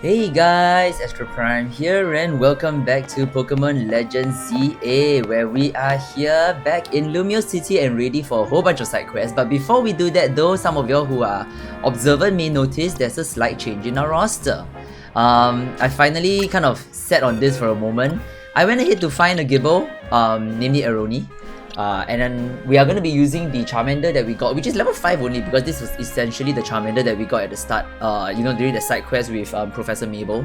Hey guys, Astro Prime here and welcome back to Pokemon Legends ZA, where we are here back in Lumio City and ready for a whole bunch of side quests. But before we do that though, some of y'all who are observant may notice there's a slight change in our roster. I finally kind of sat on this for a moment. I went ahead to find a Gibble, namely Aroni. And then we are going to be using the Charmander that we got, which is level 5 only, because this was essentially the Charmander that we got at the start, during the side quest with Professor Mabel.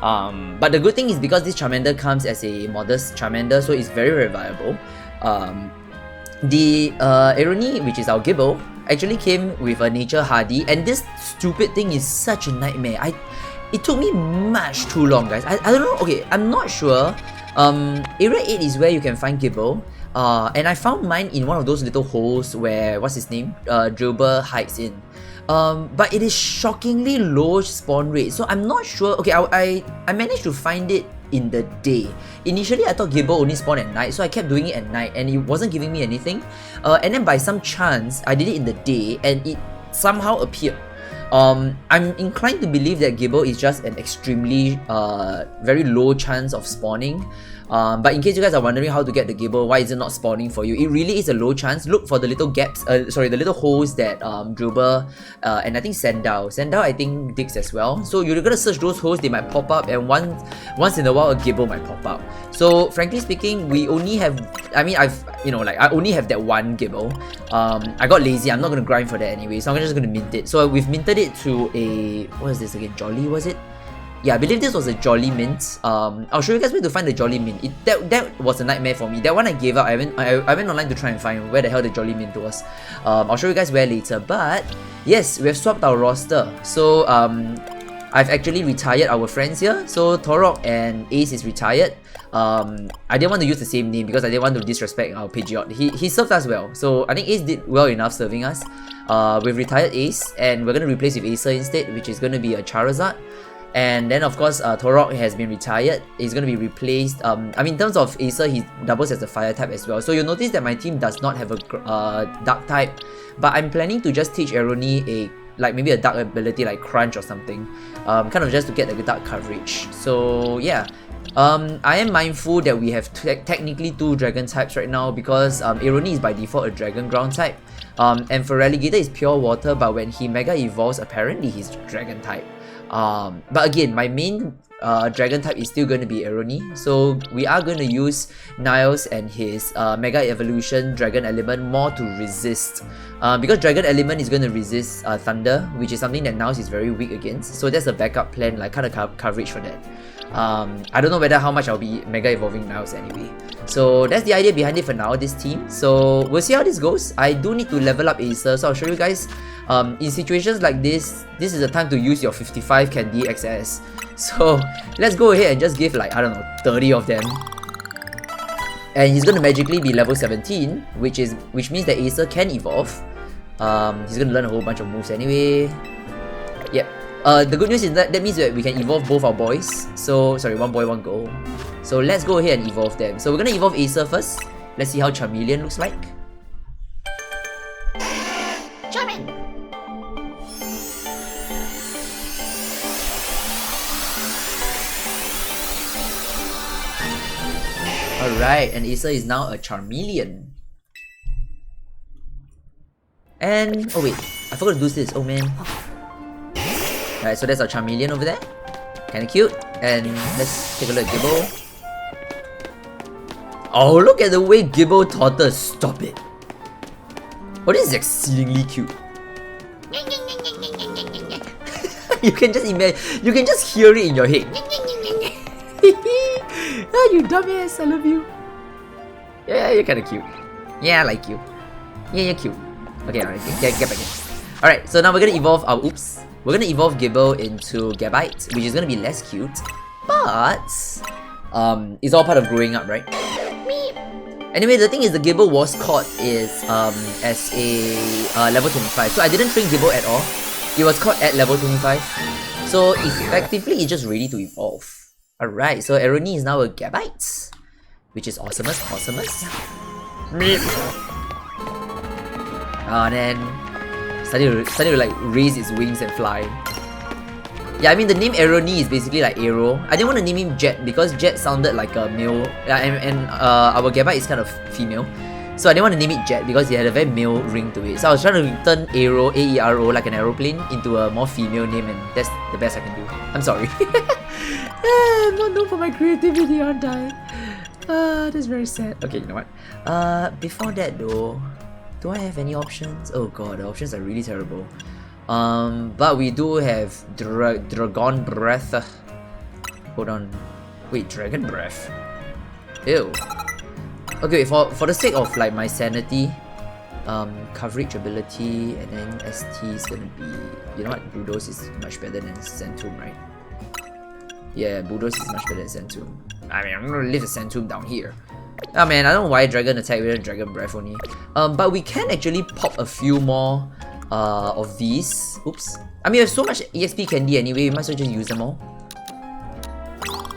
But the good thing is because this Charmander comes as a modest Charmander, so it's very, very viable. The Aroni, which is our Gibble, actually came with a Nature Hardy, and this stupid thing is such a nightmare. It took me much too long, guys. I don't know, okay, I'm not sure. Area 8 is where you can find Gibble. And I found mine in one of those little holes where, what's his name? Drilber hides in. But it is shockingly low spawn rate, so I'm not sure. Okay, I managed to find it in the day. Initially, I thought Gibble only spawned at night, so I kept doing it at night and it wasn't giving me anything. And then by some chance, I did it in the day and it somehow appeared. I'm inclined to believe that Gibble is just an extremely very low chance of spawning. But in case you guys are wondering how to get the Gibble, why is it not spawning for you, it really is a low chance. Look for the little gaps, the little holes that Drubber and I think Sandal I think digs as well. So you're gonna search those holes, they might pop up, and once in a while a Gibble might pop up. So frankly speaking, we only have, I only have that one Gibble. I got lazy, I'm not gonna grind for that anyway, so I'm just gonna mint it. So we've minted it to a, what is this again, Jolly was it? Yeah, I believe this was a Jolly Mint. I'll show you guys where to find the Jolly Mint. That was a nightmare for me. That one I gave up. I went online to try and find where the hell the Jolly Mint was. I'll show you guys where later. But yes, we have swapped our roster. So I've actually retired our friends here. So Torok and Ace is retired. I didn't want to use the same name because I didn't want to disrespect our Pidgeot. He served us well. So I think Ace did well enough serving us. We've retired Ace and we're going to replace with Acer instead, which is going to be a Charizard. And then of course Torok has been retired. He's going to be replaced. In terms of Acer, he doubles as a fire type as well. So you'll notice that my team does not have a dark type, but I'm planning to just teach Aroni maybe a dark ability like Crunch or something, kind of just to get the dark coverage. So yeah, I am mindful that we have technically 2 dragon types right now because Aroni is by default a dragon ground type, and for Relegator is pure water, but when he mega evolves apparently he's dragon type. But again, my main dragon type is still going to be Aroni, so we are going to use Niles and his Mega Evolution Dragon Element more to resist, because Dragon Element is going to resist Thunder, which is something that Niles is very weak against, so that's a backup plan, like kind of coverage for that. I don't know whether how much I'll be Mega Evolving Niles anyway. So that's the idea behind it for now, this team. So we'll see how this goes. I do need to level up Acer, so I'll show you guys. In situations like this is the time to use your 55 Candy XS. So let's go ahead and just give like, I don't know, 30 of them. And he's gonna magically be level 17, which means that Acer can evolve. He's gonna learn a whole bunch of moves anyway. Yep. The good news is that means that we can evolve both our boys. So, sorry, one boy, one girl. So let's go ahead and evolve them. So we're gonna evolve Acer first. Let's see how Charmeleon looks like. Charmin! Alright, and Acer is now a Charmeleon. And, oh wait, I forgot to do this, oh man. Alright, so that's our Charmeleon over there. Kinda cute. And let's take a look at Gibble. Oh, look at the way Gibble totters. Stop it. Oh, this is exceedingly cute. You can just imagine, you can just hear it in your head. Ah, you dumbass, I love you. Yeah, you're kinda cute. Yeah, I like you. Yeah, you're cute. Okay, alright, get back in. Alright, so now we're gonna evolve our we're gonna evolve Gibble into Gabite, which is gonna be less cute, but it's all part of growing up, right? Anyway, the thing is, the Gibble was caught as a level 25, so I didn't train Gibble at all. It was caught at level 25, so effectively it's just ready to evolve. Alright, so Aroni is now a Gabite, which is awesomest. And then starting to like raise its wings and fly. Yeah, I mean the name Aeroni is basically like Aero. I didn't want to name him Jet because Jet sounded like a male, and our Gabite is kind of female. So I didn't want to name it Jet because it had a very male ring to it. So I was trying to turn Aero, A-E-R-O, like an aeroplane, into a more female name, and that's the best I can do. I'm sorry. I'm not known for my creativity, aren't I? That's very sad. Okay, you know what? Before that though, do I have any options? Oh god, the options are really terrible. But we do have Dragon Breath. Hold on. Wait, Dragon Breath? Ew. Okay, for the sake of like my sanity, coverage ability, and then ST is gonna be, you know what, Bulldoze is much better than Centum, right? Yeah, Bulldoze is much better than Centum. I mean, I'm gonna leave the Centum down here. Oh man, I don't know why Dragon Attack with Dragon Breath only. But we can actually pop a few more of these. Oops. I mean, we have so much EXP candy anyway, we might as well just use them all.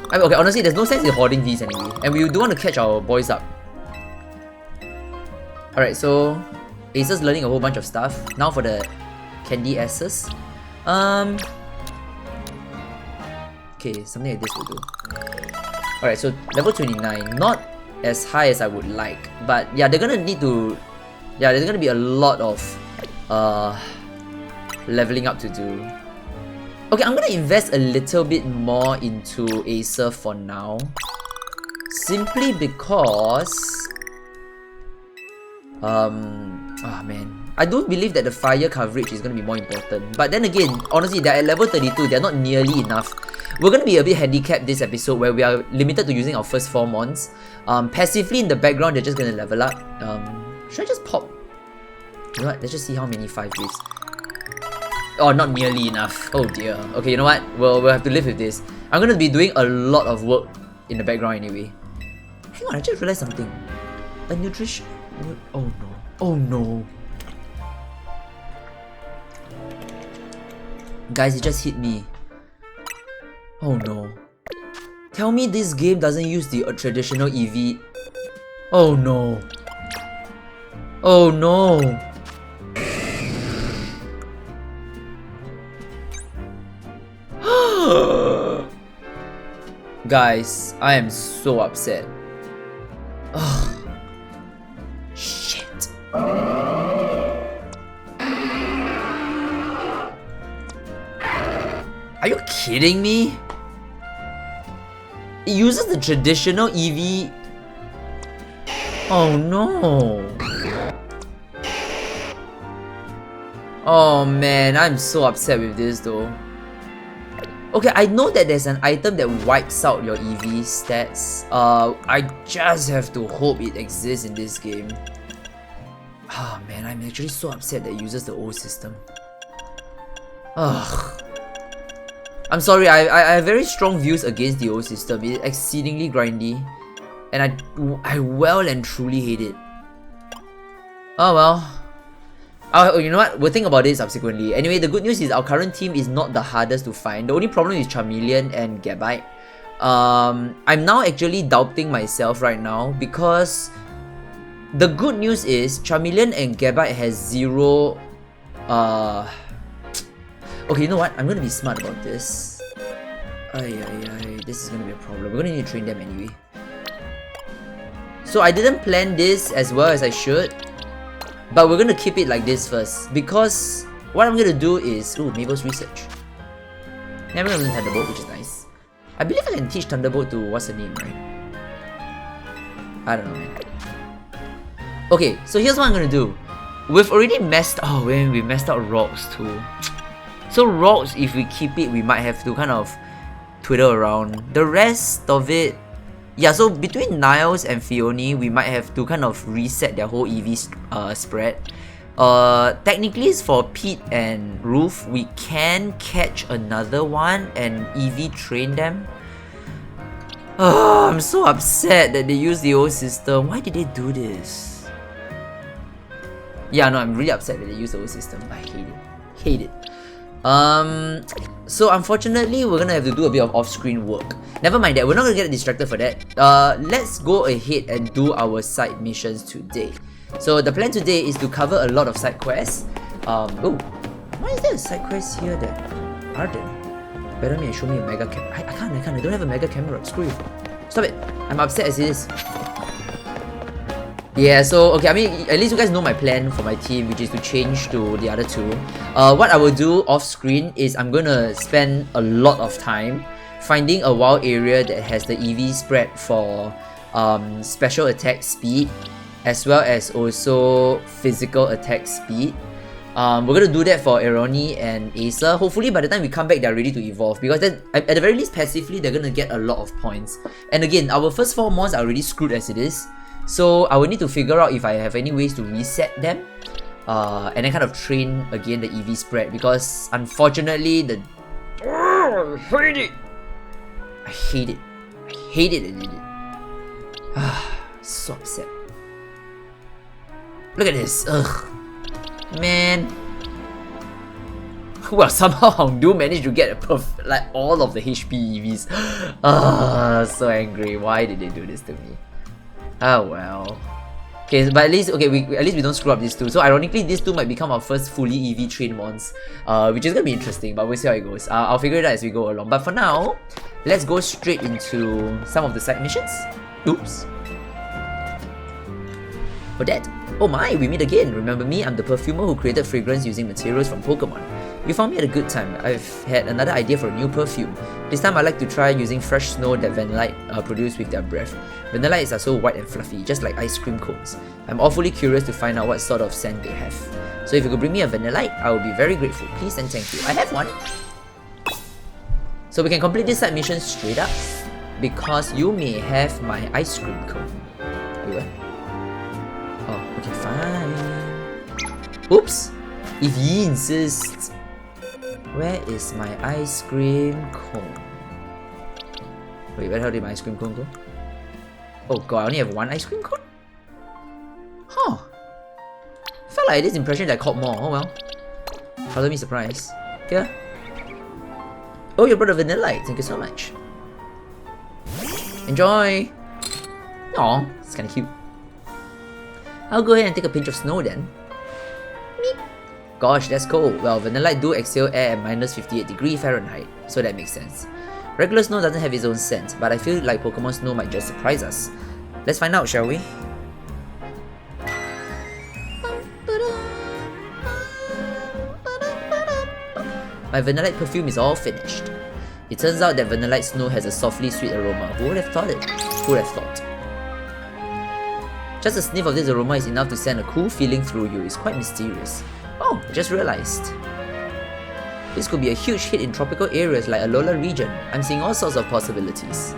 I mean, okay, honestly, there's no sense in hoarding these anyway. And we do want to catch our boys up. Alright, so Ace's learning a whole bunch of stuff. Now for the candy S's. Okay, something like this will do. Alright, so level 29. Not as high as I would like. But yeah, they're gonna need to... Yeah, there's gonna be a lot of leveling up to do. Okay, I'm gonna invest a little bit more into Acer for now. Simply because... man, I don't believe that the fire coverage is going to be more important. But then again, honestly, they're at level 32, they're not nearly enough. We're going to be a bit handicapped this episode where we are limited to using our first 4 mons. Passively in the background, they're just going to level up. Should I just pop? You know what, let's just see how many 5 waves. Oh, not nearly enough. Oh dear. Okay, you know what, we'll have to live with this. I'm going to be doing a lot of work in the background anyway. Hang on, I just realized something. A nutrition... Oh no. Oh no. Guys, it just hit me. Oh no. Tell me this game doesn't use the traditional EV. Oh no. Oh no. Guys, I am so upset. Ugh. Shit. Are you kidding me? It uses the traditional EV. Oh no. Oh man, I'm so upset with this though. Okay, I know that there's an item that wipes out your EV stats. I just have to hope it exists in this game. Oh man, I'm actually so upset that it uses the old system. Ugh. I'm sorry, I have very strong views against the old system. It's exceedingly grindy. And I well and truly hate it. Oh well. Oh, you know what? We'll think about it subsequently. Anyway, the good news is our current team is not the hardest to find. The only problem is Charmeleon and Gabite. I'm now actually doubting myself right now because the good news is Charmeleon and Gabite has 0... Okay, you know what? I'm gonna be smart about this. This is gonna be a problem. We're gonna need to train them anyway. So I didn't plan this as well as I should. But we're gonna keep it like this first, because what I'm gonna do is... Ooh, Mabel's research. Yeah, I'm gonna learn Thunderbolt, which is nice. I believe I can teach Thunderbolt to... What's her name, right? I don't know, man. Okay, so here's what I'm gonna do. We've already messed... Oh, man, we messed up Rocks too. So Rocks, if we keep it, we might have to kind of twiddle around. The rest of it... Yeah, so between Niles and Fione, we might have to kind of reset their whole EV spread. Technically, it's for Pete and Roof. We can catch another one and EV train them. Oh, I'm so upset that they used the old system. Why did they do this? Yeah, no, I'm really upset that they used the old system. I hate it. Hate it. So unfortunately, we're gonna have to do a bit of off-screen work. Never mind that, we're not gonna get distracted for that. Let's go ahead and do our side missions today. So the plan today is to cover a lot of side quests. Oh, why is there a side quest here that Arden? Better me and show me a mega camera. I can't. I don't have a mega camera. Screw you. Stop it. I'm upset as it is. Yeah, so, okay, I mean, at least you guys know my plan for my team, which is to change to the other two. What I will do off-screen is I'm gonna spend a lot of time finding a wild area that has the EV spread for special attack speed, as well as also physical attack speed. We're gonna do that for Eroni and Acer. Hopefully by the time we come back they're ready to evolve, because then at the very least passively they're gonna get a lot of points. And again, our first 4 mons are already screwed as it is, so I will need to figure out if I have any ways to reset them and then kind of train again the EV spread, because unfortunately the I hate it. I hate it. I hate it. I hate it. So upset. Look at this. Ugh. Man. Well, somehow Hongdu managed to get like all of the HP EVs. So angry. Why did they do this to me? Oh well. Okay, but at least we don't screw up these two. So ironically, these two might become our first fully EV trained mons, which is gonna be interesting. But we'll see how it goes. I'll figure it out as we go along. But for now, let's go straight into some of the side missions. Oops. For that, oh my, we meet again. Remember me? I'm the perfumer who created fragrance using materials from Pokemon. You found me at a good time. I've had another idea for a new perfume. This time I like to try using fresh snow that Vanillite produce with their breath. Vanillites are so white and fluffy, just like ice cream cones. I'm awfully curious to find out what sort of scent they have. So if you could bring me a Vanillite, I would be very grateful. Please and thank you. I have one. So we can complete this side mission straight up, because you may have my ice cream cone. Wait, what? Oh, okay, fine. Oops! If ye insist. Where is my ice cream cone? Wait, where the hell did my ice cream cone go? Oh god, I only have one ice cream cone? Huh. I felt like this impression that I caught more. Oh well. Color me surprised. Here. Oh, you brought a Vanillite. Thank you so much. Enjoy! Aw, it's kinda cute. I'll go ahead and take a pinch of snow then. Meep. Gosh, that's cold. Well, Vanillite do exhale air at minus 58 degrees Fahrenheit, so that makes sense. Regular snow doesn't have its own scent, but I feel like Pokemon Snow might just surprise us. Let's find out, shall we? My Vanillite perfume is all finished. It turns out that Vanillite Snow has a softly sweet aroma. Who would have thought it? Who would have thought? Just a sniff of this aroma is enough to send a cool feeling through you. It's quite mysterious. Oh, I just realized. This could be a huge hit in tropical areas like Alola region. I'm seeing all sorts of possibilities.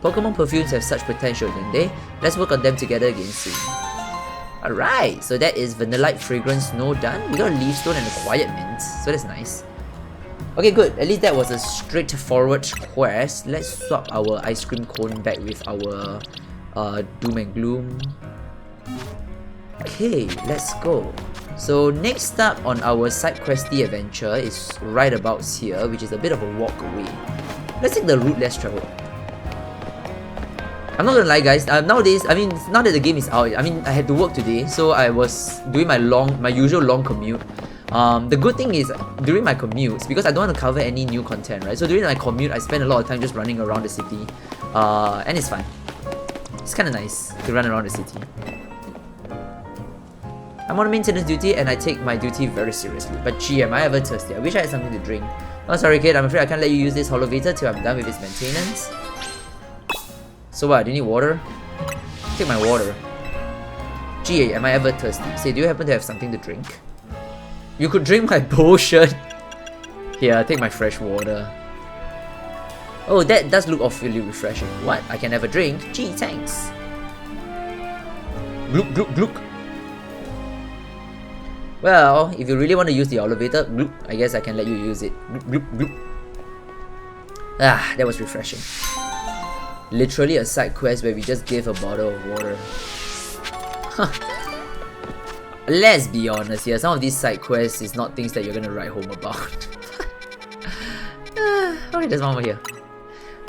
Pokemon perfumes have such potential, don't they? Let's work on them together again soon. Alright, so that is Vanillite Fragrance Snow done. We got a Leaf Stone and a Quiet Mint, so that's nice. Okay, good. At least that was a straightforward quest. Let's swap our ice cream cone back with our Doom and Gloom. Okay, let's go. So next up on our side questy adventure is right about here, which is a bit of a walk away. Let's take the route less traveled. I'm not gonna lie guys, nowadays, I mean, now that the game is out, I mean, I had to work today, so I was doing my usual long commute. The good thing is, during my commutes, because I don't want to cover any new content, right? So during my commute, I spend a lot of time just running around the city, and it's fun. It's kind of nice to run around the city. I'm on maintenance duty and I take my duty very seriously. But gee, am I ever thirsty? I wish I had something to drink. Oh, sorry kid, I'm afraid I can't let you use this Holovator till I'm done with its maintenance. So what, do you need water? Take my water. Gee, am I ever thirsty? Say, do you happen to have something to drink? You could drink my potion. Here, take my fresh water. Oh, that does look awfully refreshing. What? I can have a drink? Gee, thanks. Gloop, gloop, gloop. Well, if you really want to use the elevator, bloop, I guess I can let you use it. Bloop, bloop, bloop. Ah, that was refreshing. Literally a side quest where we just gave a bottle of water. Let's be honest here, some of these side quests is not things that you're gonna write home about. Okay, there's one over here.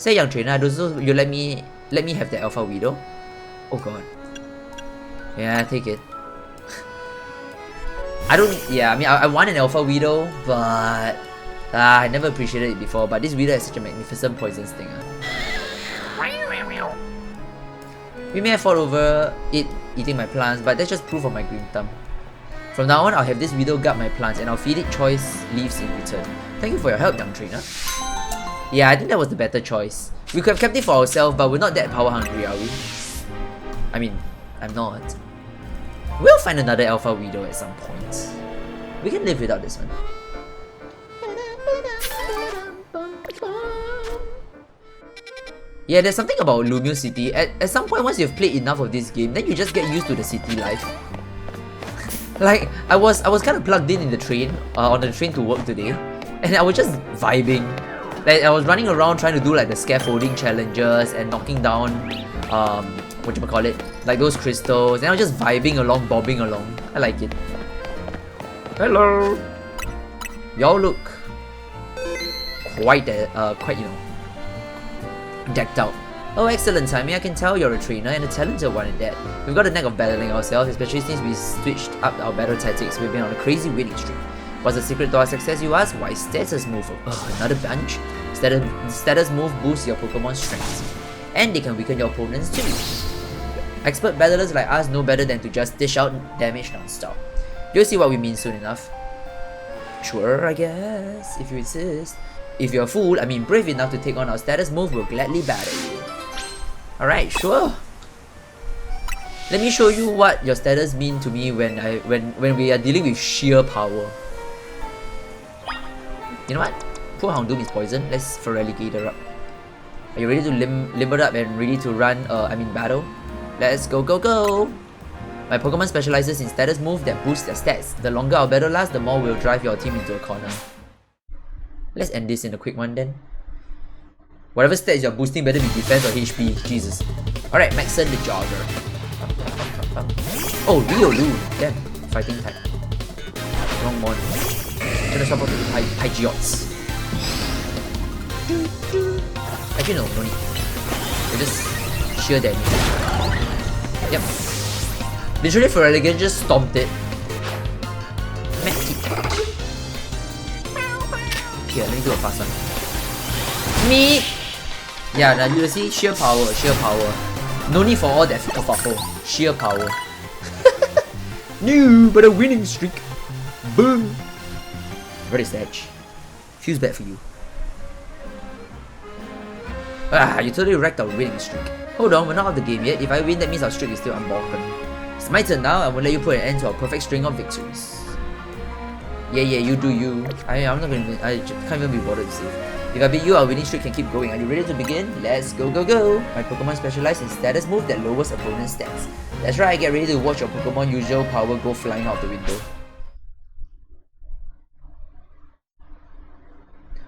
Say young trainer, also you let me have the Alpha Widow. Oh god. Yeah, take it. I mean I want an Alpha Widow, but I never appreciated it before, but this Widow has such a magnificent poison stinger. We may have fought over it eating my plants, but that's just proof of my green thumb. From now on, I'll have this Widow guard my plants and I'll feed it choice leaves in return. Thank you for your help, young trainer. Yeah, I think that was the better choice. We could have kept it for ourselves, but we're not that power hungry, are we? I mean, I'm not. We'll find another Alpha Widow at some point. We can live without this one. Yeah, there's something about Lumio City. At some point, once you've played enough of this game, then you just get used to the city life. Like, I was kind of plugged in the train, on the train to work today, and I was just vibing. Like, I was running around trying to do like the scaffolding challenges and knocking down, whatchamacallit, like those crystals, and I was just vibing along, bobbing along. I like it. Hello! Y'all look quite, you know, decked out. Oh, excellent timing. I can tell you're a trainer and a talented one at that. We've got a knack of battling ourselves, especially since we switched up our battle tactics. We've been on a crazy winning streak. What's the secret to our success, you ask? Why, status move. Another bunch. Status move boosts your Pokemon's strength, and they can weaken your opponents too. Expert battlers like us know better than to just dish out damage non-stop. You'll see what we mean soon enough. Sure, I guess, if you insist. If you're a fool, I mean brave enough to take on our status move, we'll gladly battle you. Alright, sure. Let me show you what your status mean to me when we are dealing with sheer power. You know what? Poor Houndoom is poison. Let's Feraligatr up. Are you ready to limber up and ready to run, battle? Let's go, go, go! My Pokemon specializes in status move that boosts their stats. The longer our battle lasts, the more we'll drive your team into a corner. Let's end this in a quick one then. Whatever stats you're boosting better be defense or HP. Jesus. Alright, Maxon the Jogger. Oh, Riolu. Damn, fighting type. Wrong one. Gonna swap out to Pidgeots. Actually no need. They just sheer damage. Yep. Literally Feraligatr just stomped it. Here, let me do a fast one. Me! Yeah, now you see, sheer power, sheer power. No need for all that kerfuffle. Sheer power. No, but a winning streak. Boom! Very Edge. Feels bad for you. Ah, you totally wrecked our winning streak. Hold on, we're not out of the game yet. If I win, that means our streak is still unbroken. It's my turn now, and we'll let you put an end to our perfect string of victories. Yeah, you do you. I'm not gonna. I can't even be bothered to save. If I beat you, our winning streak can keep going. Are you ready to begin? Let's go, go, go! My Pokemon specialize in status move that lowers opponent's stats. That's right, get ready to watch your Pokemon usual power go flying out the window.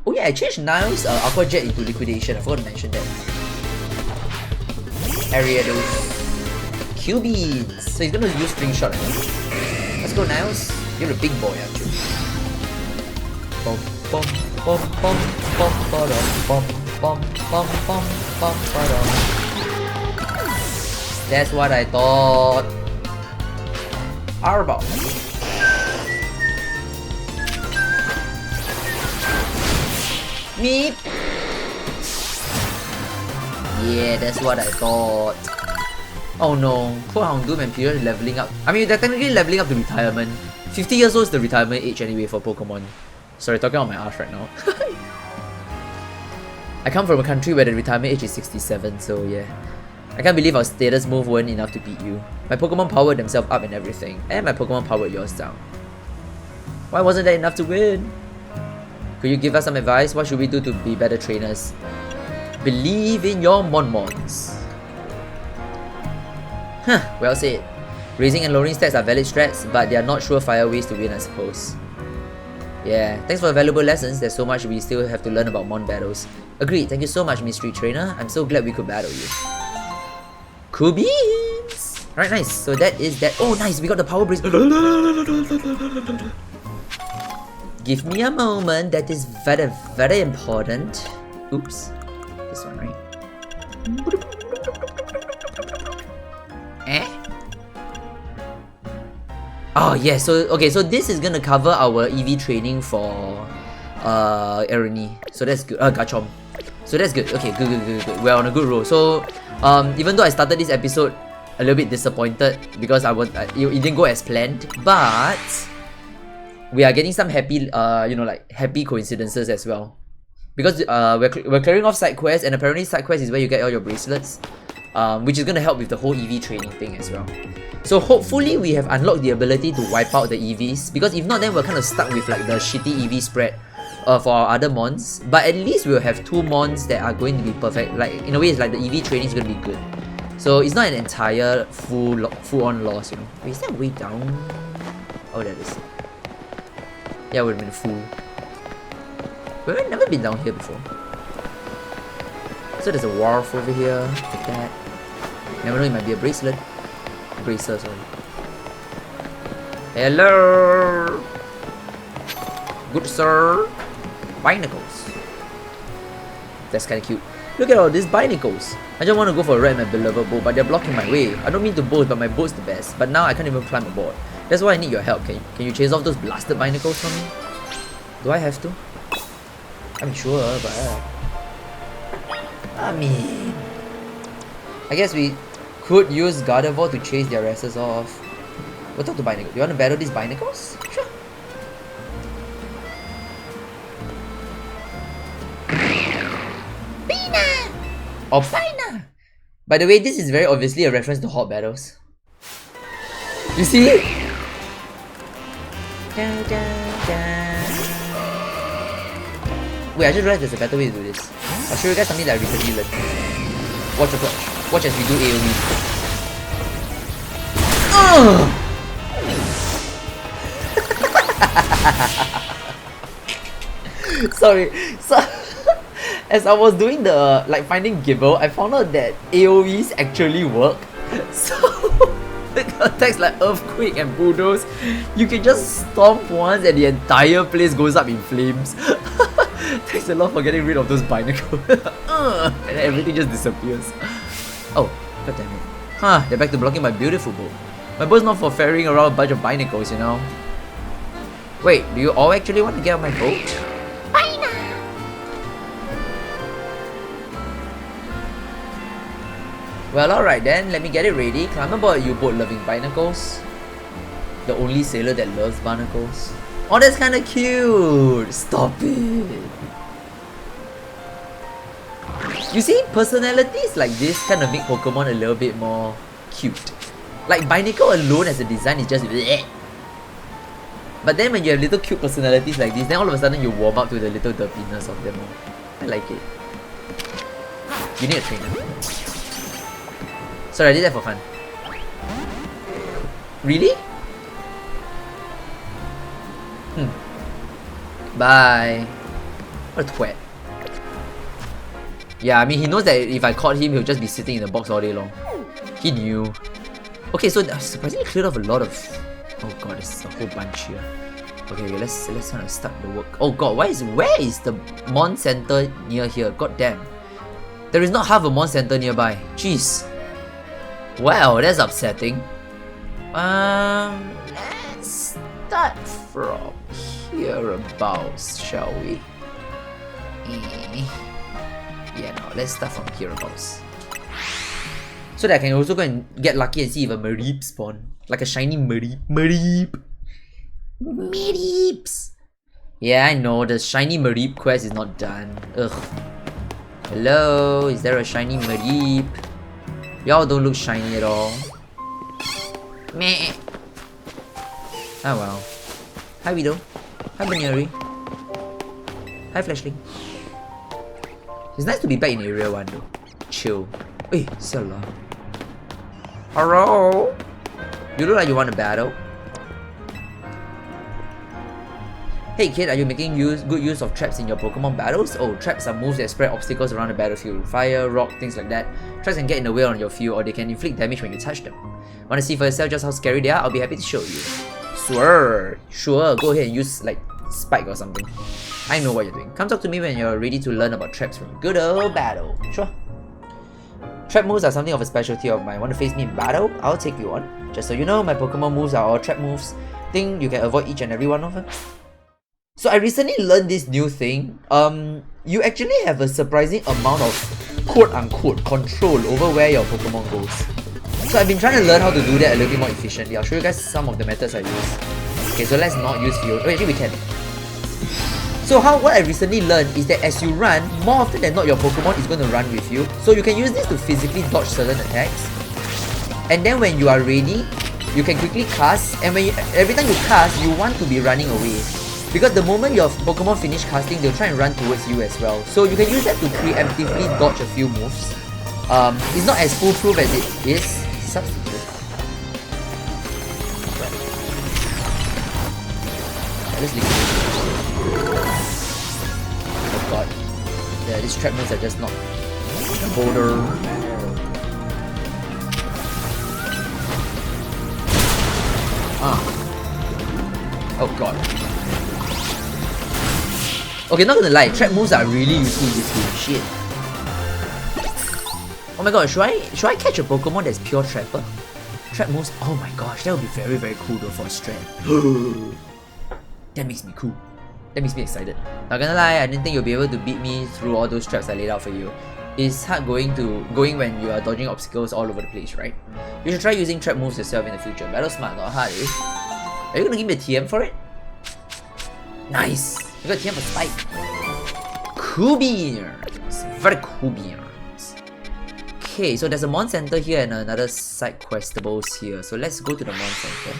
Oh yeah, I changed Niles' Aqua Jet into Liquidation. I forgot to mention that. Ariados. Q-Beans. So he's gonna use String Shot. Let's go, Niles. You're a big boy, aren't you? Bum, bum, bum, bum, bum, ba-dum, bum, bum, bum, bum, bum, ba-dum. That's what I thought. Arbok. Meep. Yeah, that's what I thought. Oh no, poor Houndoom and Period leveling up. I mean, they're technically leveling up to retirement. 50 years old is the retirement age anyway for Pokemon. Sorry, talking on my ass right now. I come from a country where the retirement age is 67, so yeah. I can't believe our status move weren't enough to beat you. My Pokemon powered themselves up and everything, and my Pokemon powered yours down. Why wasn't that enough to win? Could you give us some advice? What should we do to be better trainers? Believe in your Monmons. Huh, well said. Raising and lowering stats are valid strats, but they are not surefire ways to win, I suppose. Yeah, thanks for the valuable lessons. There's so much we still have to learn about Mon battles. Agreed, thank you so much, Mystery Trainer. I'm so glad we could battle you. Cool beans! Alright, nice. So that is that. Oh, nice, we got the power brace. Give me a moment, that is very, very important. Oops. This one, right? Eh? Oh yeah, so okay, so this is gonna cover our EV training for Ernie. So that's good. Gachom. So that's good. Okay, good. We're on a good roll. So even though I started this episode a little bit disappointed because it didn't go as planned, but we are getting some happy happy coincidences as well. Because we're clearing off side quests, and apparently side quests is where you get all your bracelets, which is gonna help with the whole EV training thing as well. So hopefully we have unlocked the ability to wipe out the EVs, because if not, then we're kind of stuck with like the shitty EV spread for our other mons. But at least we'll have 2 mons that are going to be perfect. Like in a way, it's like the EV training is gonna be good. So it's not an entire full-on loss, you know. Wait, is that way down? Oh, that is. Yeah, we've been full. We've never been down here before. So there's a wharf over here, like that. Never know, it might be a bracelet. Bracer, sorry. Hello! Good sir! Binacles. That's kinda cute. Look at all these binacles. I just want to go for a ride in my beloved boat, but they're blocking my way. I don't mean to boast, but my boat's the best. But now I can't even climb aboard. That's why I need your help. Can you chase off those blasted binacles for me? Do I have to? I mean, sure, but I mean, I guess we could use Gardevoir to chase their asses off. We'll talk to Binacles. You want to battle these Binacles? Sure. Bina! Or Bina! By the way, this is very obviously a reference to Hot Battles. You see? Wait, I just realized there's a better way to do this. I'll show you guys something that I recently learned. Watch. Watch as we do AoE. Sorry. So, as I was doing the finding Gibble, I found out that AoEs actually work. So the attacks like Earthquake and Bulldoze, you can just stomp once and the entire place goes up in flames. Thanks a lot for getting rid of those binacles. And everything just disappears. Oh, god damn it. Huh, they're back to blocking my beautiful boat. My boat's not for ferrying around a bunch of binacles, you know. Wait, do you all actually want to get on my boat? Well, alright then, let me get it ready. Climb aboard, you boat-loving binacles. The only sailor that loves barnacles. Oh, that's kinda cute! Stop it! You see, personalities like this kind of make Pokemon a little bit more cute. Like, Binacle alone as a design is just bleh. But then when you have little cute personalities like this, then all of a sudden you warm up to the little dirtiness of them all. I like it. You need a trainer. Sorry, I did that for fun. Really? Bye. What a twat. Yeah, I mean, he knows that if I caught him, he'll just be sitting in the box all day long. He knew. Okay, so I surprisingly cleared off a lot of... Oh god, there's a whole bunch here. Okay, let's kind of start the work. Oh god, where is the Mon Center near here? God damn. There is not half a Mon Center nearby. Jeez. Wow, that's upsetting. Let's start from hereabouts, shall we? Yeah, no, let's start from hereabouts. So that I can also go and get lucky and see if a Mareep spawn. Like a shiny Mareep. Yeah, I know, the shiny Mareep quest is not done. Ugh. Hello, is there a shiny Mareep? Y'all don't look shiny at all. Meh. Oh well. Hi Widow. Hi Baneri. Hi Flashling. It's nice to be back in Area 1 though. Chill. Hey, Sella. Hello? You look like you want to battle. Hey kid, are you making good use of traps in your Pokemon battles? Oh, traps are moves that spread obstacles around the battlefield. Fire, rock, things like that. Traps can get in the way on your field or they can inflict damage when you touch them. Want to see for yourself just how scary they are? I'll be happy to show you. Sure, go ahead and use like Spike or something. I know what you're doing. Come talk to me when you're ready to learn about traps from good old battle. Sure. Trap moves are something of a specialty of mine. Want to face me in battle? I'll take you on. Just so you know, my Pokemon moves are all trap moves. Think you can avoid each and every one of them? So I recently learned this new thing. You actually have a surprising amount of quote-unquote control over where your Pokemon goes. So I've been trying to learn how to do that a little bit more efficiently. I'll show you guys some of the methods I use. Okay, so let's not use field. Oh, actually we can. So what I recently learned is that as you run, more often than not your Pokemon is going to run with you. So you can use this to physically dodge certain attacks. And then when you are ready, you can quickly cast, and every time you cast, you want to be running away. Because the moment your Pokemon finish casting, they'll try and run towards you as well. So you can use that to preemptively dodge a few moves. It's not as foolproof as it is. Substitute. Let's liquidate. Oh god. Yeah, these trap moves are just not bolder. Oh god. Okay, not gonna lie, trap moves are really useful in this game. Shit. Oh my god, should I catch a Pokemon that's pure trapper? Trap moves, oh my gosh, that would be very very cool though for a strat. That makes me cool. That makes me excited. Not gonna lie, I didn't think you'll be able to beat me through all those traps I laid out for you. It's hard going when you are dodging obstacles all over the place, right? You should try using trap moves yourself in the future. Battle smart, not hard, eh? Are you gonna give me a TM for it? Nice! You got a TM for Spike. Cool beans! Very cool beans. Okay, so there's a Mon Center here and another side questables here. So let's go to the Mon Center.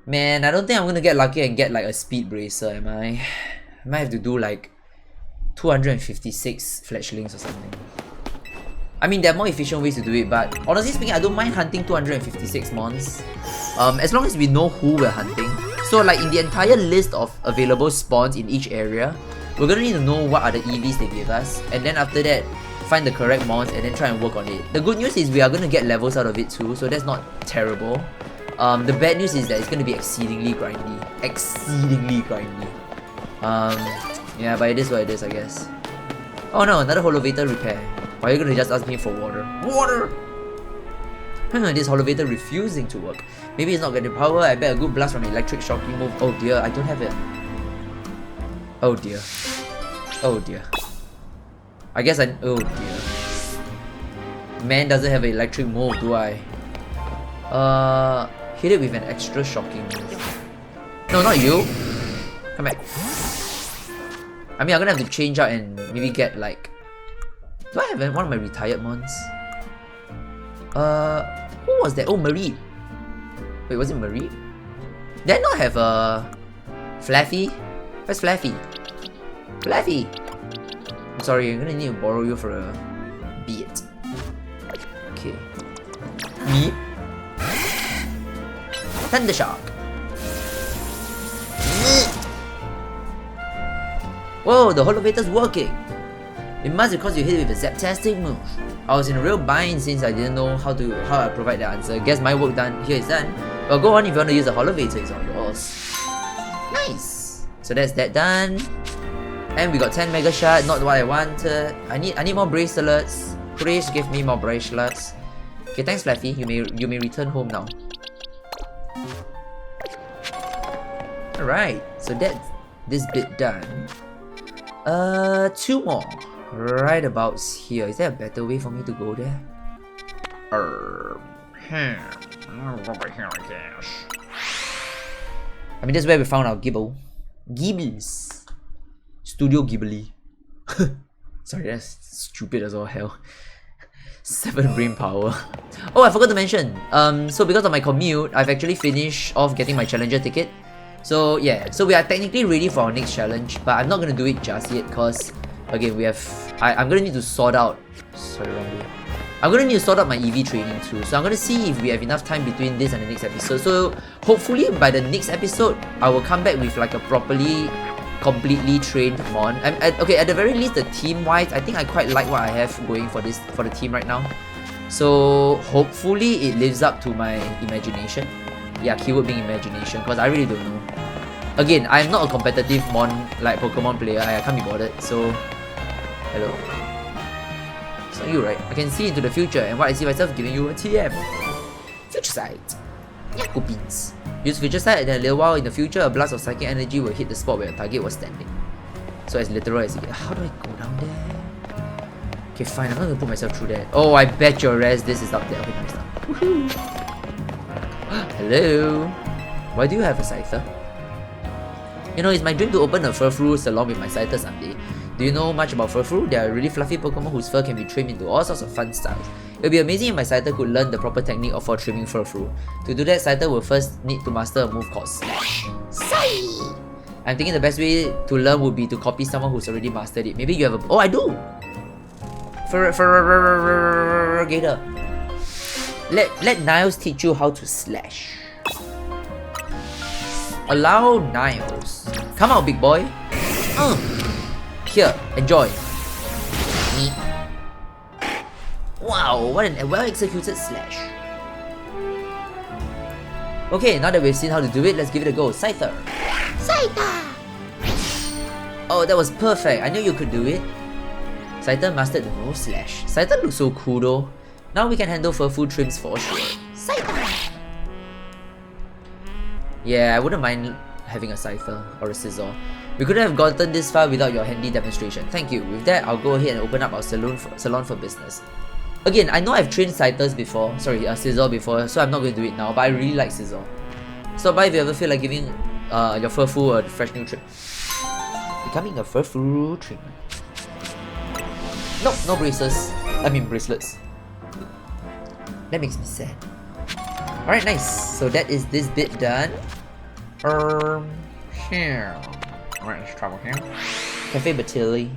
Man, I don't think I'm gonna get lucky and get like a speed bracer, am I? I might have to do like 256 fletchlings or something. I mean, there are more efficient ways to do it, but honestly speaking, I don't mind hunting 256 mons. As long as we know who we're hunting. So like in the entire list of available spawns in each area, we're gonna need to know what are the EVs they give us, and then after that, find the correct mons and then try and work on it. The good news is we are gonna get levels out of it too, so that's not terrible. The bad news is that it's gonna be exceedingly grindy. Exceedingly grindy. Yeah, but it is what it is, I guess. Oh no, another Holovator repair. Or are you gonna just ask me for water? Water! This Holovator refusing to work. Maybe it's not getting power. I bet a good blast from electric shocking move. Oh dear, I don't have it. Oh dear. Oh dear. I guess I... Oh dear. Man doesn't have an electric move, do I? Hit it with an extra shocking move. No, not you. Come back. I mean, I'm gonna have to change out and maybe get like... Do I have one of my retired mons? Who was that? Oh, Marie. Wait, was it Marie? Did I not have a... Flaffy? Where's Flaffy? Flaffy! I'm sorry, I'm gonna need to borrow you for a bit. Okay. Me? Thunder Shock. Whoa, the Holovator's working. It must be because you hit it with a Zaptastic move. I was in a real bind since I didn't know how I provide the answer. Guess my work done here is done. Well, go on if you want to use the Holovator, it's all yours. Nice. So that's that done. And we got 10 Mega Shard, not what I wanted. I need more bracelets. Please give me more bracelets. Okay, thanks Fluffy. You may return home now. Alright, so that's this bit done. 2 more. Right about here. Is there a better way for me to go there? I'll go over here, I guess. I mean, that's where we found our Gibble. Gibbles. Studio Ghibli. Sorry, that's stupid as all hell. 7 brain power. Oh, I forgot to mention. So because of my commute, I've actually finished off getting my challenger ticket. So yeah, so we are technically ready for our next challenge, but I'm not gonna do it just yet because again I'm gonna need to sort out. Sorry, wrong way. I'm gonna need to sort out my EV training too. So I'm gonna see if we have enough time between this and the next episode. So hopefully by the next episode, I will come back with like a completely trained Mon. Okay, at the very least, the team-wise, I think I quite like what I have going for the team right now. So hopefully it lives up to my imagination. Yeah, keyword being imagination, because I really don't know. Again, I'm not a competitive like Pokemon player. I can't be bothered. So, hello. It's not you, right? I can see into the future, and what I see myself giving you a TM. Future sight. Yaku beans. Use future sight, and then a little while in the future, a blast of psychic energy will hit the spot where your target was standing. So as literal as it gets. How do I go down there? Okay, fine. I'm not gonna put myself through that. Oh, I bet your res this is up there. Okay, nice. Woohoo! Hello. Why do you have a Scyther? You know, it's my dream to open a Furfrou salon with my Scyther someday. Do you know much about Furfrou? They are really fluffy Pokemon whose fur can be trimmed into all sorts of fun styles. It would be amazing if my Scyther could learn the proper technique of for trimming Furfrou. To do that, Scyther will first need to master a move called Slash. Sigh! I'm thinking the best way to learn would be to copy someone who's already mastered it. Maybe you have a... Oh, I do! Gator. Let Niles teach you how to slash. Allow Niles. Come out, big boy. Here, enjoy. Me. Wow, what a well-executed slash. Okay, now that we've seen how to do it, let's give it a go. Scyther. Scyther! Oh, that was perfect. I knew you could do it. Scyther mastered the move Slash. Scyther looks so cool though. Now we can handle Furfrou trims for sure. Scyther! Yeah, I wouldn't mind having a Scyther or a Scizor. We couldn't have gotten this far without your handy demonstration. Thank you. With that, I'll go ahead and open up our salon for business. Again, I know I've trained Scythers before, Scizor before, so I'm not going to do it now, but I really like Scizor. Stop by if you ever feel like giving your Furfrou a fresh new trim. Becoming a Furfrou trim. Nope, no braces. I mean bracelets. That makes me sad. Alright, nice. So that is this bit done. Here. Alright, let's travel here. Cafe Batilli.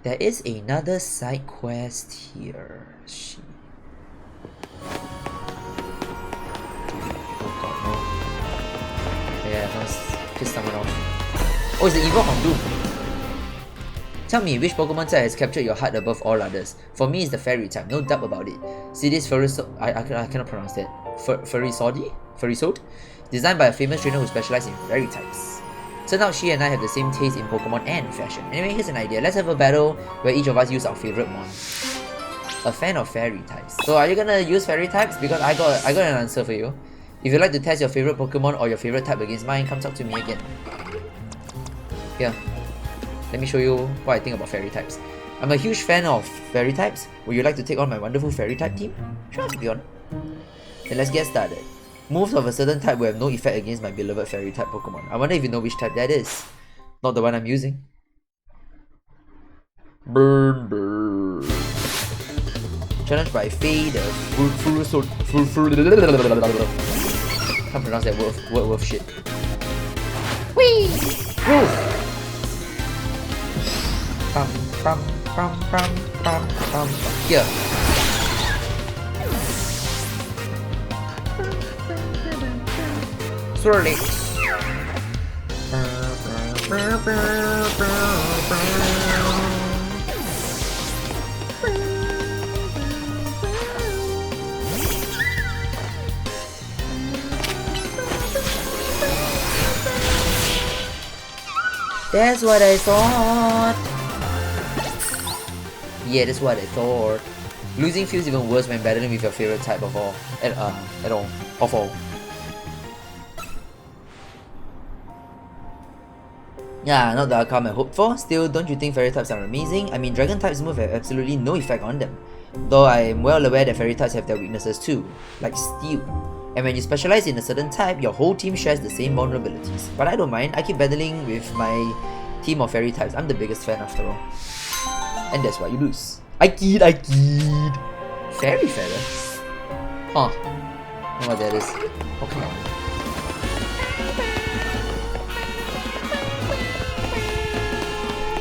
There is another side quest here. Shit. Oh god, no. Yeah, let's piss someone off. Oh, it's the evil Houndoom. Tell me, which Pokemon type has captured your heart above all others? For me, it's the Fairy type, no doubt about it. See this I cannot pronounce that. Furisode? Designed by a famous trainer who specializes in Fairy types. Turns out she and I have the same taste in Pokemon and fashion. Anyway, here's an idea. Let's have a battle where each of us use our favorite mon. A fan of Fairy types. So are you gonna use Fairy types? Because I got an answer for you. If you'd like to test your favorite Pokemon or your favorite type against mine, come talk to me again. Here. Let me show you what I think about Fairy types. I'm a huge fan of Fairy types. Would you like to take on my wonderful Fairy type team? Sure, to be on. Then let's get started. Moves of a certain type will have no effect against my beloved Fairy type Pokemon. I wonder if you know which type that is. Not the one I'm using. Burn. Challenged by Faye, the can't pronounce that word worth shit. Whee! Here. Swirly. That's what I thought. Yeah, that's what I thought. Losing feels even worse when battling with your favorite type of all. Of all. Yeah, not the outcome I hoped for. Still, don't you think fairy types are amazing? I mean, dragon types move have absolutely no effect on them. Though I am well aware that fairy types have their weaknesses too, like steel. And when you specialize in a certain type, your whole team shares the same vulnerabilities. But I don't mind, I keep battling with my team of fairy types. I'm the biggest fan after all. And that's why you lose. I kid. Fairy feather? Huh. I don't know what that is. Okay.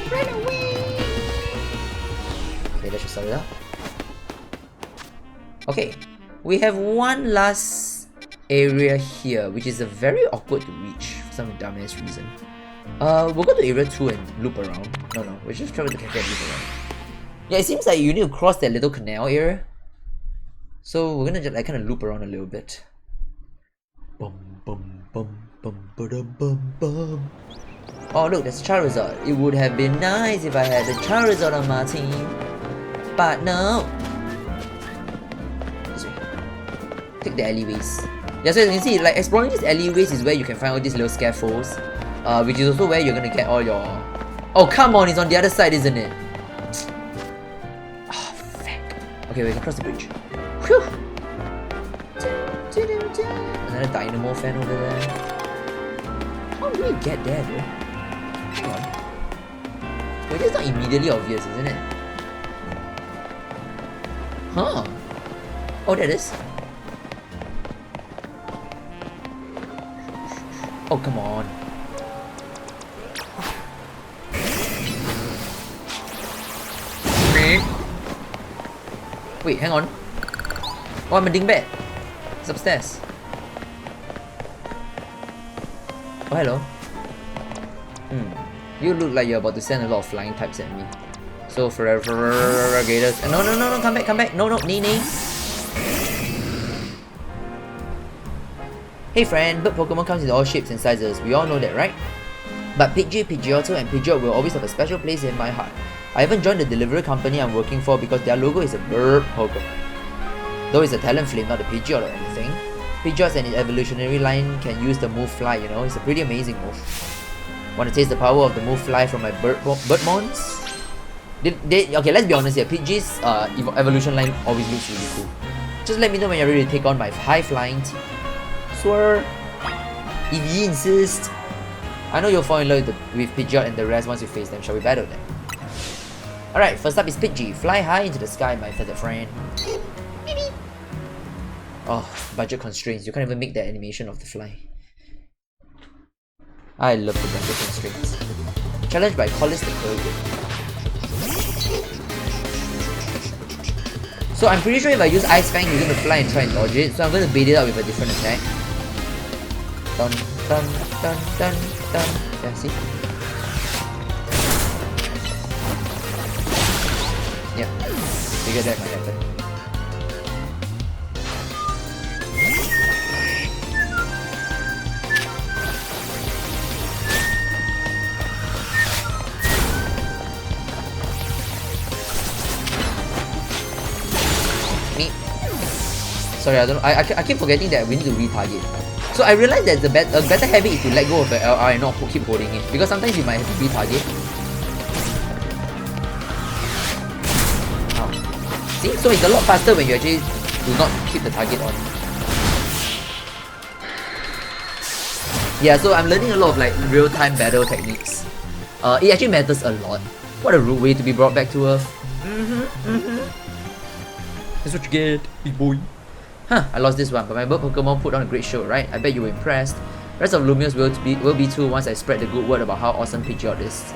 Run away! Okay, let's just start it up. Okay. We have one last area here, which is very awkward to reach for some dumbass reason. We'll go to area 2 and loop around. No, we'll just travel to the cafe and loop around. Yeah, it seems like you need to cross that little canal area. So we're gonna just like kind of loop around a little bit. Bum, Oh look, there's a Charizard. It would have been nice if I had a Charizard on my team. But no. This way. Take the alleyways. Yeah, so as you can see, like exploring these alleyways is where you can find all these little scaffolds. Which is also where you're gonna get all your... Oh come on, it's on the other side, isn't it? Oh, fuck. Okay, we can cross the bridge. Whew. Another dynamo fan over there. How do we get there though? Come on. Wait, it's not immediately obvious, isn't it? Huh. Oh, there it is. Oh, come on. Wait, hang on. Oh, I'm a dingbat. It's upstairs. Oh, hello. You look like you're about to send a lot of flying types at me. So, forever gators. No, come back. No, nee. Hey friend, bird Pokemon comes in all shapes and sizes. We all know that, right? But Pidgey, Pidgeotto, and Pidgeot will always have a special place in my heart. I even joined the delivery company I'm working for because their logo is a bird Pokemon. Though it's a Talonflame, not a Pidgeot or anything. Pidgeot and its evolutionary line can use the move Fly, you know, it's a pretty amazing move. Want to taste the power of the move Fly from my Birdmons? Okay, let's be honest here, Pidgey's evolution line always looks really cool. Just let me know when you're ready to take on my high flying team. Swear. If you insist. I know you'll fall in love with Pidgeot and the rest once you face them. Shall we battle them? Alright, first up is Pidgey. Fly high into the sky, my feathered friend. Oh, budget constraints. You can't even make that animation of the fly. I love the budget constraints. Challenged by Collis the Kurgan. So I'm pretty sure if I use Ice Fang, you're going to fly and try and dodge it. So I'm going to bait it out with a different attack. Dun. Yeah, see? Yep. Figured that might happen. Me. Sorry, I keep forgetting that we need to retarget. So I realized that a better habit is to let go of the LR and not keep holding it, because sometimes you might have to retarget. Oh. See? So it's a lot faster when you actually do not keep the target on. Yeah, so I'm learning a lot of like real-time battle techniques. It actually matters a lot. What a rude way to be brought back to Earth. That's what you get, big boy. Huh, I lost this one, but my bird Pokemon put on a great show, right? I bet you were impressed. Rest of Lumios will be too once I spread the good word about how awesome Pidgeot is.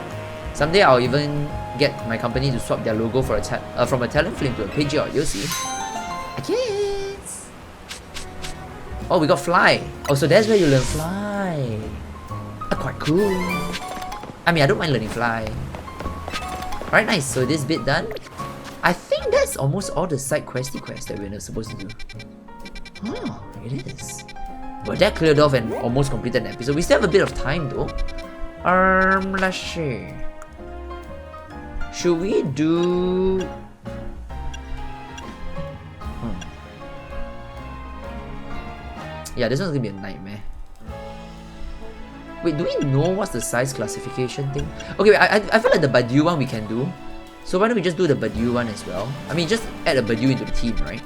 Someday I'll even get my company to swap their logo for from a Talonflame to a Pidgeot, you'll see. Yes! Oh, we got Fly. Oh, so that's where you learn Fly. Quite cool. I mean, I don't mind learning Fly. Alright, nice. So this bit done. I think that's almost all the side quests that we're supposed to do. Oh, it is. But that cleared off and almost completed an episode. We still have a bit of time though. Let's see. Should we do... Yeah, this one's gonna be a nightmare. Wait, do we know what's the size classification thing? Okay, wait, I feel like the Badiou one we can do. So why don't we just do the Badiou one as well? I mean, just add a Badiou into the team, right?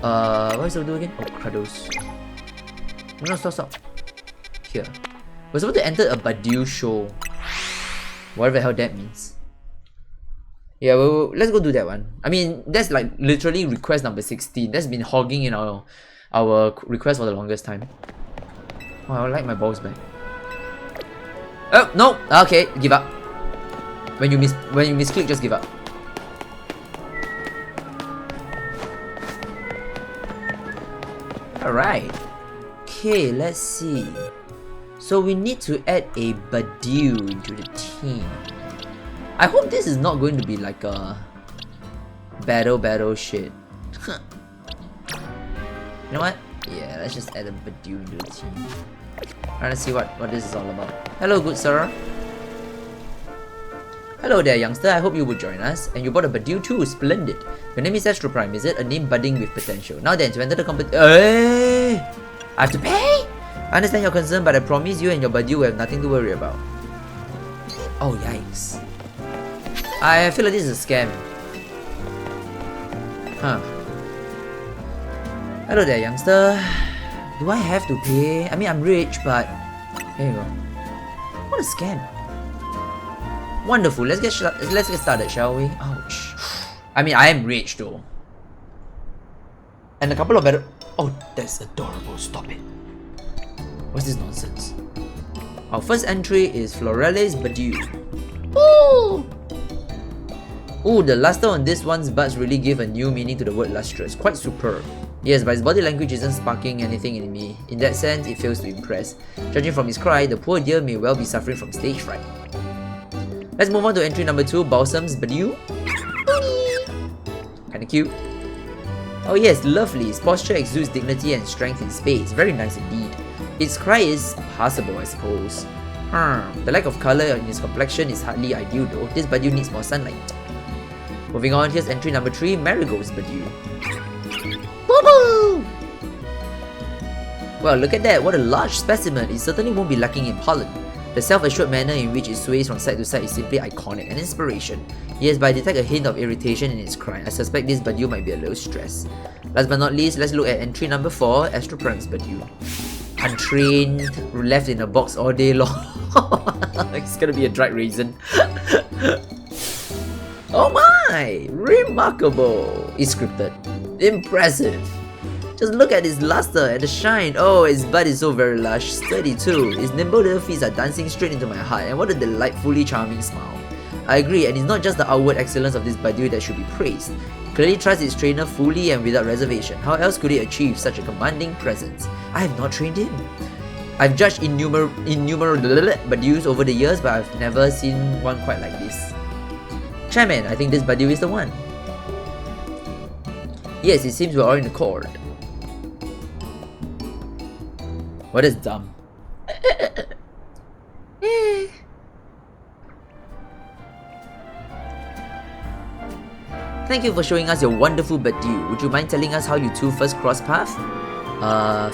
What is it do again? Oh, Krados. No, stop. Here. We're supposed to enter a Badiou show. Whatever the hell that means. Yeah, well, let's go do that one. I mean, that's like literally request number 16. That's been hogging in our request for the longest time. Oh, I like my balls back. Oh, no! Okay, give up. When you misclick, just give up. Alright. Okay, let's see. So we need to add a Badiou into the team. I hope this is not going to be like a battle shit. You know what? Yeah, let's just add a Badoo into the team. Trying to see what this is all about. Hello, good sir. Hello there, youngster. I hope you would join us. And you bought a Badoo too. Splendid. Your name is Astro Prime, is it? A name budding with potential. Now then, to enter the competition. Hey! I have to pay? I understand your concern, but I promise you and your Badoo will have nothing to worry about. Oh, yikes. I feel like this is a scam. Huh. Hello there, youngster. Do I have to pay? I mean, I'm rich, but... Here you go. What a scam. Wonderful. Let's get started, shall we? Ouch. I mean, I am rich, though. And a couple of better... Oh, that's adorable. Stop it. What's this nonsense? Our first entry is Florales Badoo. Ooh! Ooh, the luster on this one's buds really give a new meaning to the word lustrous. Quite superb. Yes, but his body language isn't sparking anything in me. In that sense, it fails to impress. Judging from his cry, the poor dear may well be suffering from stage fright. Let's move on to entry number 2, Balsam's Badoo. Kinda cute. Oh yes, lovely. His posture exudes dignity and strength in spades. Very nice indeed. Its cry is passable, I suppose. The lack of colour in his complexion is hardly ideal though. This Badoo needs more sunlight. Moving on, here's entry number 3, Marigold's Badoo. Boo-boo! Well, look at that, what a large specimen. It certainly won't be lacking in pollen. The self-assured manner in which it sways from side to side is simply iconic and inspiration. Yes, but I detect a hint of irritation in its cry. I suspect this Badoo might be a little stressed. Last but not least, let's look at entry number 4, Astro Prime's Badoo. Untrained, left in a box all day long. It's gonna be a dried raisin. Oh my! Remarkable! It's scripted. Impressive! Just look at his luster and the shine. Oh, his bud is so very lush. Sturdy too. His nimble little feet are dancing straight into my heart, and what a delightfully charming smile. I agree, and it's not just the outward excellence of this Badoo that should be praised. Clearly trusts its trainer fully and without reservation. How else could he achieve such a commanding presence? I have not trained him. I've judged innumerable Badoos over the years, but I've never seen one quite like this. Chairman, I think this Badoo is the one. Yes, it seems we're all in accord. What is dumb? Thank you for showing us your wonderful Badoo. Would you mind telling us how you two first crossed paths?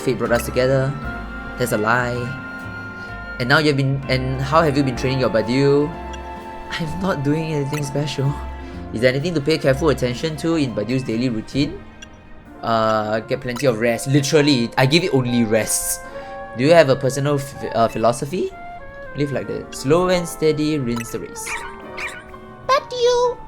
Fate brought us together. That's a lie. And how have you been training your Badoo? I'm not doing anything special. Is there anything to pay careful attention to in Badoo's daily routine? Get plenty of rest. Literally, I give it only rest. Do you have a personal philosophy? Live like that. Slow and steady, rinse the race. Badoo!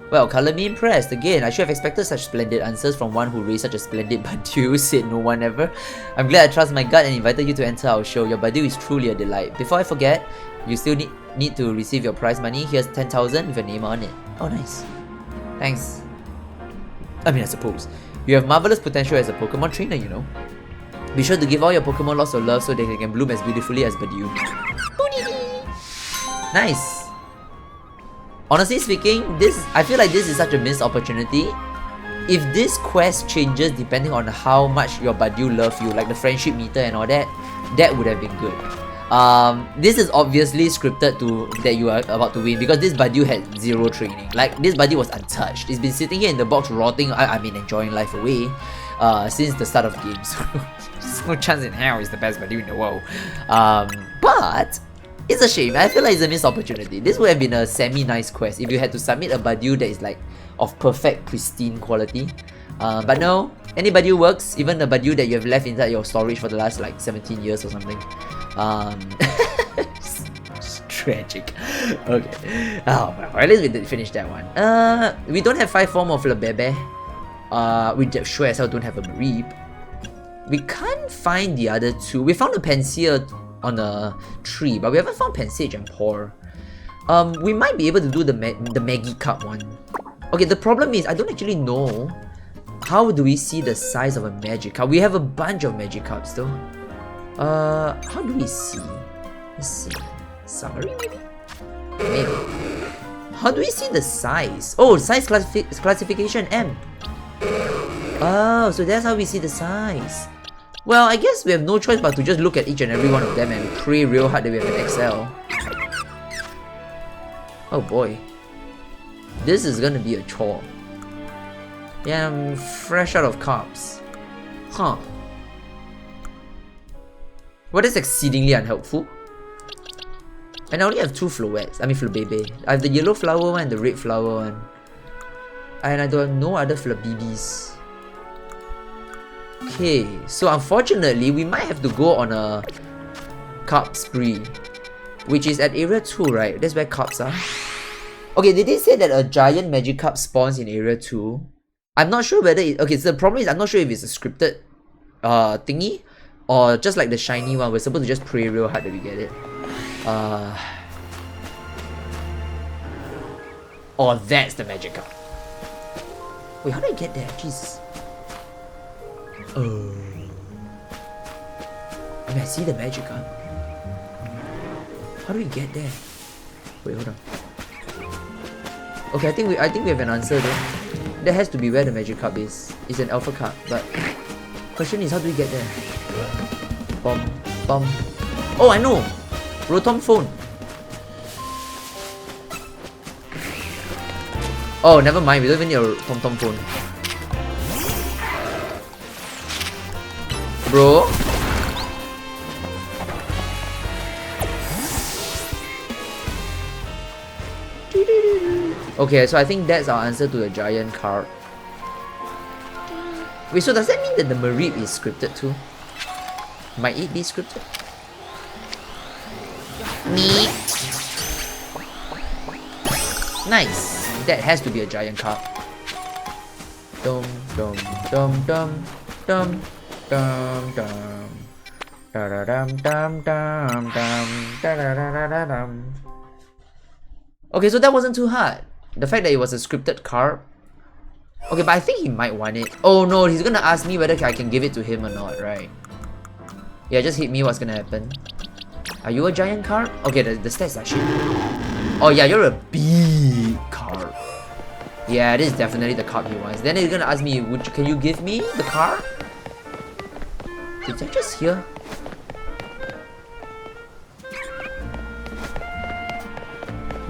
Well, colour me impressed. Again, I should have expected such splendid answers from one who raised such a splendid Badoo, said no one ever. I'm glad I trust my gut and invited you to enter our show. Your Badoo is truly a delight. Before I forget, you still need to receive your prize money. Here's 10,000 with your name on it. Oh, nice. Thanks. I mean, I suppose. You have marvellous potential as a Pokemon trainer, you know. Be sure to give all your Pokemon lots of love so that they can bloom as beautifully as Badoo. Nice. Honestly speaking, I feel like this is such a missed opportunity. If this quest changes depending on how much your Badoo love you, like the friendship meter and all that, that would have been good. This is obviously scripted that you are about to win because this Badoo had zero training. Like, this Badoo was untouched. It's been sitting here in the box rotting, I mean enjoying life away, since the start of the game. So, no chance in hell it's the best Badoo in the world. But it's a shame. I feel like it's a missed opportunity. This would have been a semi-nice quest if you had to submit a Badoo that is like of perfect, pristine quality. But no, any Badoo works, even the Badoo that you have left inside your storage for the last like 17 years or something. It's tragic. Okay. Oh well, at least we did finish that one. We don't have 5 form of Lebebe. We sure as hell don't have a Mareep. We can't find the other 2. We found a Pansear on a tree, but we haven't found Pensage and Pour. We might be able to do the Maggie Cup one. Okay, the problem is I don't actually know how do we see the size of a Magikarp. We have a bunch of Magikarps though. How do we see? Let's see. Summary maybe? Maybe. How do we see the size? Oh, size classification M. Oh, so that's how we see the size. Well, I guess we have no choice but to just look at each and every one of them and pray real hard that we have an XL. Oh boy. This is gonna be a chore. Yeah, I'm fresh out of carbs. Huh. Well, that's exceedingly unhelpful. And I only have 2 flowets. I mean flabebe. I have the yellow flower one and the red flower one. And I don't have no other flabibis. Okay, so unfortunately, we might have to go on a carp spree. Which is at area 2, right? That's where carps are. Okay, they did say that a giant Magikarp spawns in area 2. I'm not sure whether it... Okay, so the problem is I'm not sure if it's a scripted thingy or just like the shiny one. We're supposed to just pray real hard that we get it. Oh, that's the Magikarp. Wait, how do I get there? Jesus. I mean, I see the Magikarp. How do we get there? Wait, hold on. Okay, I think we have an answer though. That has to be where the Magikarp is. It's an alpha card, but question is how do we get there? Bum bum. Oh, I know. Rotom phone. Oh, never mind. We don't even need a Tom phone. Bro. Okay, so I think that's our answer to the giant card. Wait, so does that mean that the Mareep is scripted too? Might it be scripted? Me. Nice. That has to be a giant card. Dum dum dum dum dum dum dum. Da da dum dum dum dum da da da da da dum. Okay, so that wasn't too hard. The fact that it was a scripted card. Okay, but I think he might want it. Oh no, he's gonna ask me whether I can give it to him or not, right? Yeah, just hit me, what's gonna happen? Are you a giant card? Okay, the stats are shit. Oh yeah, you're a big card. Yeah, this is definitely the card he wants. Then he's gonna ask me, can you give me the card? Did I just hear?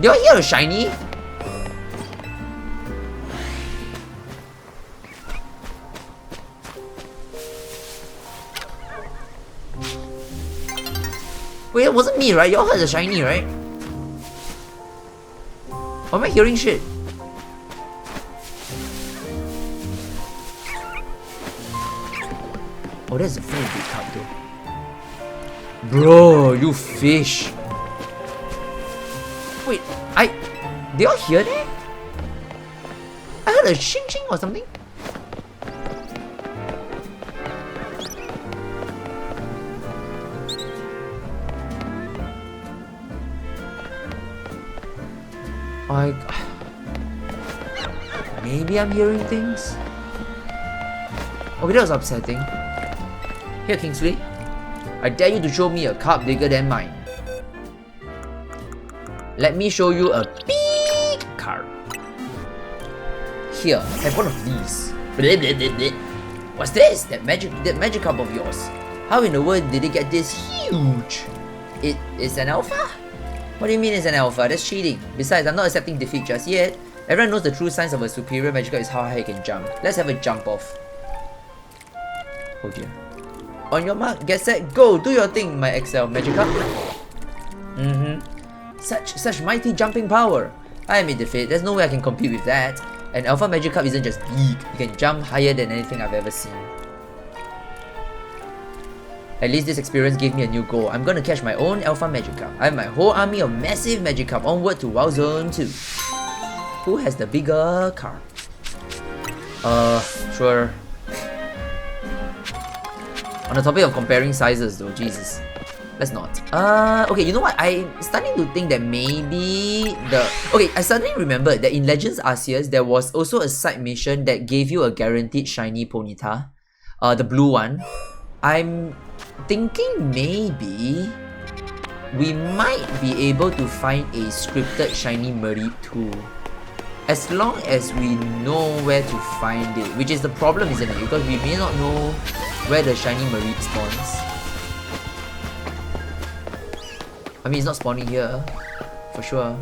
Did I hear a shiny? Wait, it wasn't me, right? Y'all heard the shiny, right? Or am I hearing shit? Oh, that's a very big cup though. Bro, you fish. Wait, did y'all hear that? I heard a shing shing or something. Maybe I'm hearing things. Okay, that was upsetting. Here, Kingsley. I dare you to show me a cup bigger than mine. Let me show you a big card. Here, have one of these. Blah, blah, blah, blah. What's this? That magic cup of yours. How in the world did it get this huge? It is an alpha? What do you mean it's an alpha? That's cheating. Besides, I'm not accepting defeat just yet. Everyone knows the true signs of a superior Magikarp is how high it can jump. Let's have a jump off. Oh dear. On your mark, get set, go! Do your thing, my XL Magikarp. Such mighty jumping power. I admit defeat. There's no way I can compete with that. An Alpha Magikarp isn't just big. You can jump higher than anything I've ever seen. At least this experience gave me a new goal. I'm gonna catch my own Alpha Magikarp. I have my whole army of massive Magikarp onward to WoW Zone 2. Who has the bigger car? Sure. On the topic of comparing sizes though, Jesus. Let's not. Okay, you know what? I'm starting to think that maybe Okay, I suddenly remembered that in Legends Arceus, there was also a side mission that gave you a guaranteed shiny Ponyta. The blue one. I'm thinking maybe we might be able to find a scripted shiny Mareep too. As long as we know where to find it, which is the problem, isn't it? Because we may not know where the shiny Mareep spawns. I mean, it's not spawning here, for sure.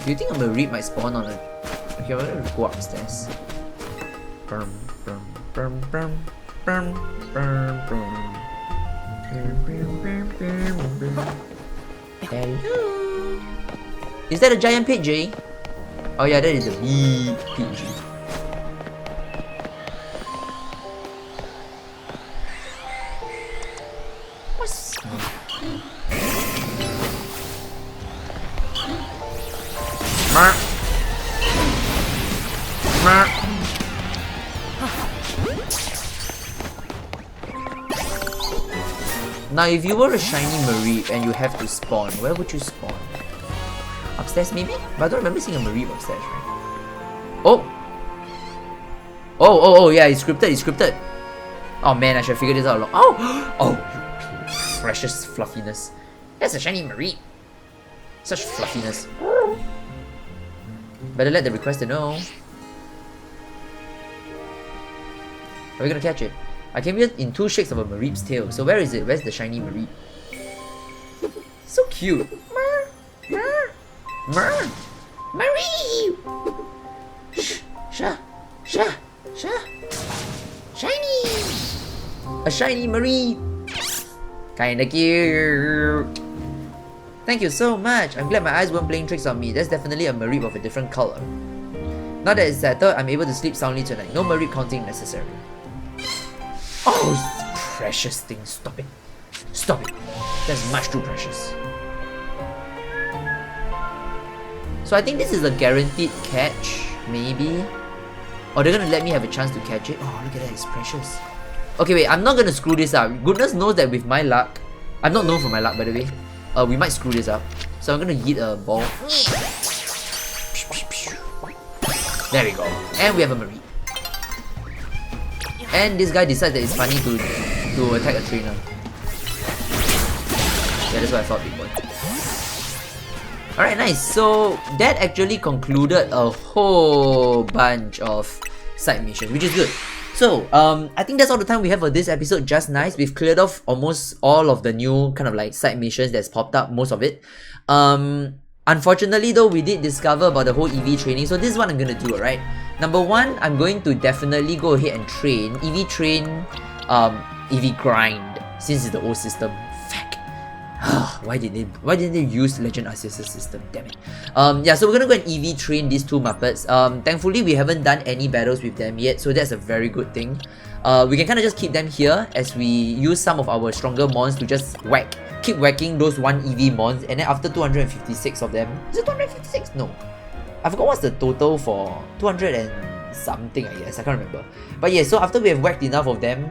Do you think a Mareep might spawn on a... Okay, I'm gonna go upstairs. Hello? Is that a giant Pidgey? Oh yeah, that is a big Pidgey. What's... Now, if you were a shiny Mareep and you have to spawn, where would you spawn? Upstairs, maybe? But I don't remember seeing a Mareep upstairs, right? Oh! Oh, yeah, it's scripted, it's scripted. Oh man, I should have figured this out a lot. Oh! Oh, you precious fluffiness. That's a shiny Mareep. Such fluffiness. Better let the requester know. Are we gonna catch it? I came here in 2 shakes of a Mareep's tail. So where is it? Where's the shiny Mareep? So cute. Mareep! Shiny! A shiny Mareep! Kinda cute. Thank you so much. I'm glad my eyes weren't playing tricks on me. That's definitely a Mareep of a different color. Now that it's settled, I'm able to sleep soundly tonight. No Mareep counting necessary. Oh, precious thing. Stop it. Stop it. That's much too precious. So I think this is a guaranteed catch, maybe. Or they're gonna let me have a chance to catch it. Oh, look at that. It's precious. Okay, wait. I'm not gonna screw this up. Goodness knows that with my luck... I'm not known for my luck, by the way. We might screw this up. So I'm gonna yeet a ball. There we go. And we have a Mareep. And this guy decides that it's funny to attack a trainer. Yeah, that's what I thought, big boy. Alright, nice. So that actually concluded a whole bunch of side missions, which is good. So, I think that's all the time we have for this episode. Just nice. We've cleared off almost all of the new kind of like side missions that's popped up, most of it. Unfortunately though, we did discover about the whole EV training. So this is what I'm gonna do, alright? Number 1, I'm going to definitely go ahead and train. EV train, EV grind, since it's the old system. Fuck. Why didn't they use Legend Arceus' system? Damn it. Yeah, so we're gonna go and EV train these 2 Muppets. Thankfully, we haven't done any battles with them yet, so that's a very good thing. We can kind of just keep them here as we use some of our stronger mons to just keep whacking those 1 EV mons, and then after 256 of them... Is it 256? No. I forgot what's the total for 200 and something, I guess. I can't remember. But yeah, so after we have whacked enough of them,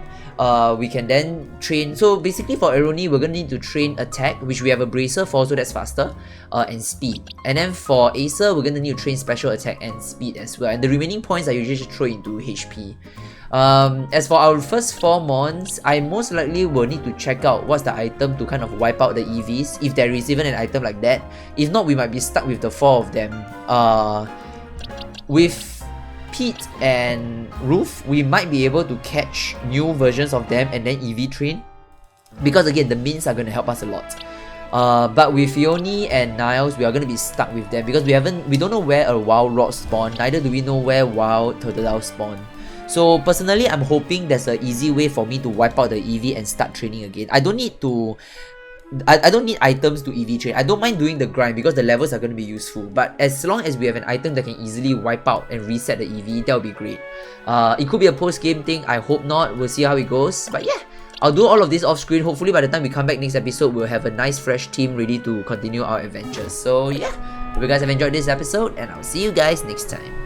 we can then train. So basically for Aroni, we're going to need to train attack, which we have a bracer for, so that's faster, and speed. And then for Acer, we're going to need to train special attack and speed as well. And the remaining points I usually just throw into HP. As for our first 4 mons, I most likely will need to check out what's the item to kind of wipe out the EVs, if there is even an item like that. If not, we might be stuck with the 4 of them. With Pete and Roof, we might be able to catch new versions of them and then EV train, because again, the mints are going to help us a lot. But with Fioni and Niles, we are going to be stuck with them because we don't know where a wild rod spawn, neither do we know where wild Totodile spawn. So personally, I'm hoping there's an easy way for me to wipe out the EV and start training again. I don't need items to EV train. I don't mind doing the grind because the levels are going to be useful. But as long as we have an item that can easily wipe out and reset the EV, that would be great. It could be a post-game thing. I hope not. We'll see how it goes. But yeah, I'll do all of this off screen. Hopefully by the time we come back next episode, we'll have a nice fresh team ready to continue our adventures. So yeah, hope you guys have enjoyed this episode, and I'll see you guys next time.